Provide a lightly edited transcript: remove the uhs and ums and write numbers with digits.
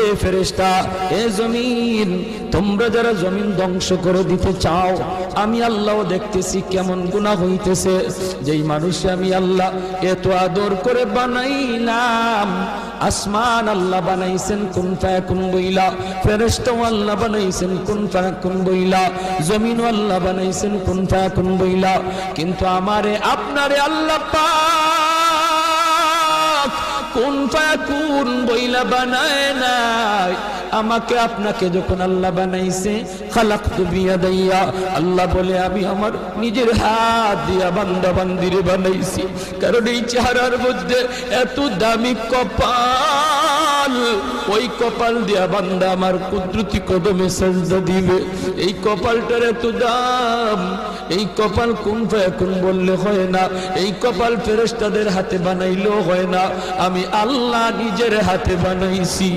এ ফেরেশতা, এ জমিন, তোমরা যারা জমিন ধ্বংস করে দিতে চাও, আমি আল্লাহও দেখতেছি কেমন গুনাহ হইতেছে। যেই মানুষে আমি আল্লাহ এত আদর করে বানাইলাম, আসমান আল্লাহ বানাইছেন কুন ফায়াকুন বইলা, ফেরেশতাও আল্লাহ বানাইছেন কুন ফায়াকুন বইলা, জমিন আল্লাহ বানাইছেন কুন ফায়াকুন বইলা, কিন্তু আমারে আপনারে আল্লাহ পাক কুন ফায়াকুন বইলা বানায় নাই। আমাকে আপনাকে যখন আল্লাহ বানাইছে, খালাকতু বিয়াদাইয়া, আল্লাহ বলে আমি আমার নিজের হাত দিয়া বান্দা বান্দিরে বানাইছি। কারণ এই চেহারার মধ্যে এত দামি কপাল, ওই কপাল দিয়া বান্দা আমার কুদরতি কদমে সাজদা দিবে। এই কপালটার এত দাম, এই কপাল কুন ফায়াকুন বললে হয় না, এই কপাল ফেরেশতাদের হাতে বানাইলেও হয় না, আমি আল্লাহ নিজের হাতে বানাইছি।